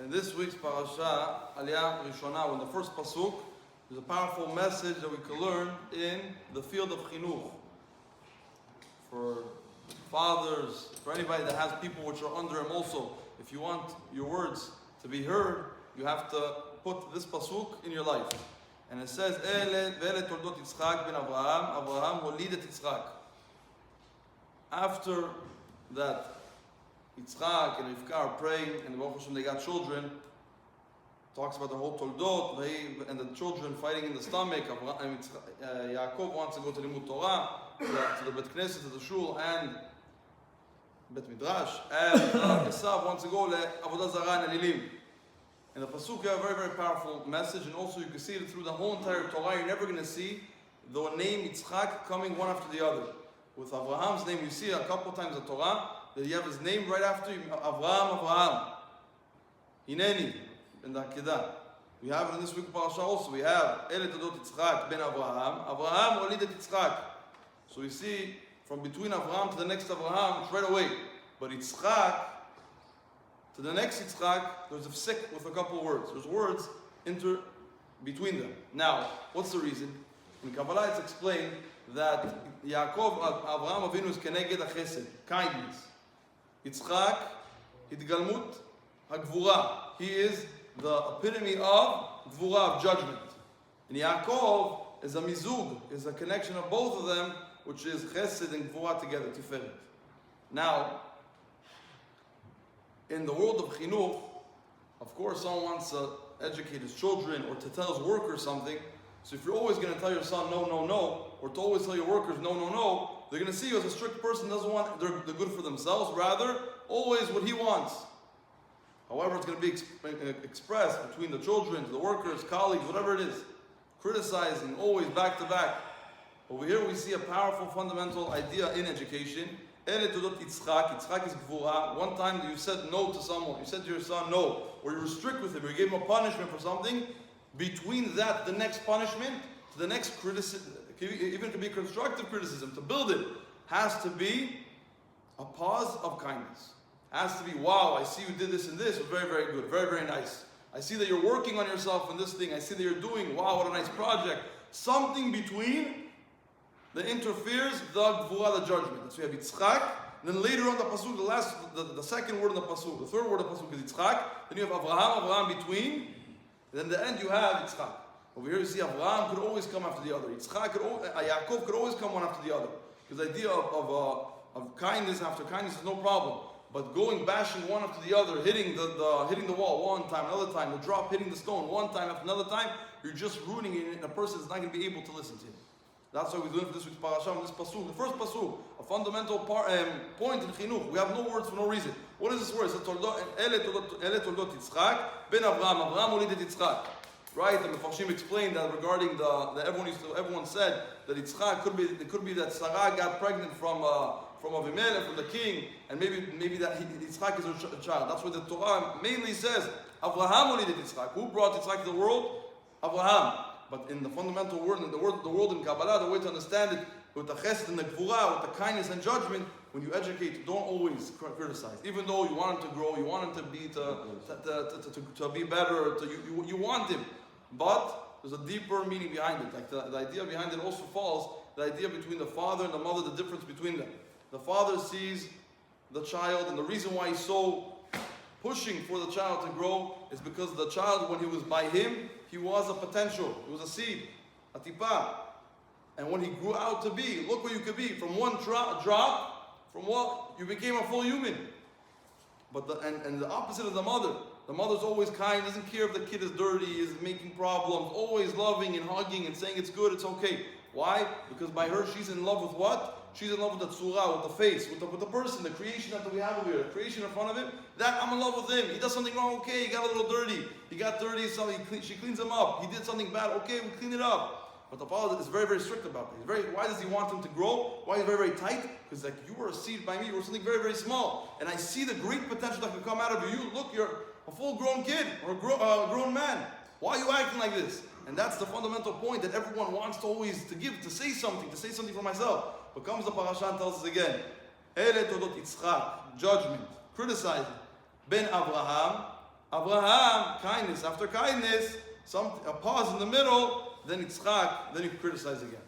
In this week's Parasha, Aliyah Rishonah, in the first pasuk, there's a powerful message that we can learn in the field of chinuch. For fathers, for anybody that has people which are under him also, if you want your words to be heard, you have to put this pasuk in your life. And it says, Ve'ele Toldot Yitzchak ben Avraham, Avraham holidet Yitzchak. After that, Yitzchak and Rivka are praying, and Baruch Hashem, they got children. Talks about the whole Toldot, and the children fighting in the stomach. Yaakov wants to go to the Limud Torah, to the Bet Knesset, to the Shul, and Bet Midrash. And Esav wants to go to Avodah Zarah and Elilim. In the pasuk, you have a very, very powerful message, and also you can see it through the whole entire Torah. You're never going to see the name Yitzchak coming one after the other. With Abraham's name, we see a couple times in the Torah that you have his name right after him, Avraham. Hineni, in the Akedah. We have it in this week's parasha also. We have Ele Toldot Yitzchak ben Avraham. Avraham holidet Yitzchak. So we see from between Avraham to the next Avraham, it's right away. But Yitzchak, to the next Yitzchak, there's a psik with a couple of words. There's words between them. Now, what's the reason? In Kabbalah it's explained that Yaakov, Avraham Avinu is keneged chesed, kindness. Yitzchak, hitgalmut hagvura. He is the epitome of gvura, of judgment. And Yaakov is a mizug, is a connection of both of them, which is chesed and gvura together, tiferet. Now, in the world of chinuch, of course, someone wants to educate his children or to tell his workers something. So if you're always going to tell your son no, no, no, or to always tell your workers no, no, no, they're going to see you as a strict person doesn't want the good for themselves, rather, always what he wants. However, it's going to be expressed between the children, the workers, colleagues, whatever it is, criticizing, always back to back. Over here we see a powerful fundamental idea in education. Ele Toldot Yitzchak. Yitzchak is gvura. One time you said no to someone, you said to your son no, or you were strict with him, or you gave him a punishment for something. Between that, the next punishment, to the next criticism, even could be constructive criticism, to build it, has to be a pause of kindness. Has to be, wow, I see you did this and this, very, very good, very, very nice. I see that you're working on yourself in this thing, I see that you're doing, wow, what a nice project. Something between that interferes the gvura, the judgment. So we have Yitzchak, and then later on the pasuk, the second word in the pasuk, the third word in the pasuk is Yitzchak, then you have Avraham between, and then the end you have Yitzchak. Over here you see Avraham could always come after the other. Yaakov could always come one after the other. Because the idea of kindness after kindness is no problem. But going, bashing one after the other, hitting the wall one time, another time, the drop hitting the stone one time after another time, you're just ruining it, and a person is not going to be able to listen to you. That's why we're doing for this week's parasha, this pasuk. The first pasuk, a fundamental point in chinuch. We have no words for no reason. What is this word? It's Ele Toldot Yitzchak ben Avraham. Avraham holidet Yitzchak. Right? And the Mefarshim explained that regarding everyone said that Yitzchak could be that Sarah got pregnant from Avimelech, from the king, and maybe that Yitzchak is her child. That's what the Torah mainly says. Avraham holidet Yitzchak. Who brought Yitzchak to the world? Avraham. But in the fundamental word, in the world in Kabbalah, the way to understand it, with the chesed and the gvura, with the kindness and judgment, when you educate, don't always criticize. Even though you want him to grow, you want him to be better, you want him. But there's a deeper meaning behind it. Like the idea behind it also falls, the idea between the father and the mother, the difference between them. The father sees the child, and the reason why he's so pushing for the child to grow is because the child, when he was by him, he was a potential. He was a seed, a tipa. And when he grew out to be, look where you could be. From one drop, from what you became a full human. But the opposite of the mother. The mother's always kind, doesn't care if the kid is dirty, is making problems, always loving and hugging and saying it's good, it's okay. Why? Because by her, she's in love with what? She's in love with the tzura, with the face, with the person, the creation that we have over here, the creation in front of him. That I'm in love with him. He does something wrong, okay, he got a little dirty. He got dirty, so she cleans him up. He did something bad, okay, we clean it up. But the father is very, very strict about it. Why does he want him to grow? Why is he very, very tight? Because like, you were a seed by me, you were something very, very small. And I see the great potential that can come out of you. Look, you're a full-grown kid, or a grown man. Why are you acting like this? And that's the fundamental point that everyone wants to always to say something for myself. But comes the parasha and tells us again, Ele Toldot Yitzchak, judgment, criticizing, ben Avraham, Abraham, kindness. After kindness, a pause in the middle, then Yitzchak, then you criticize again.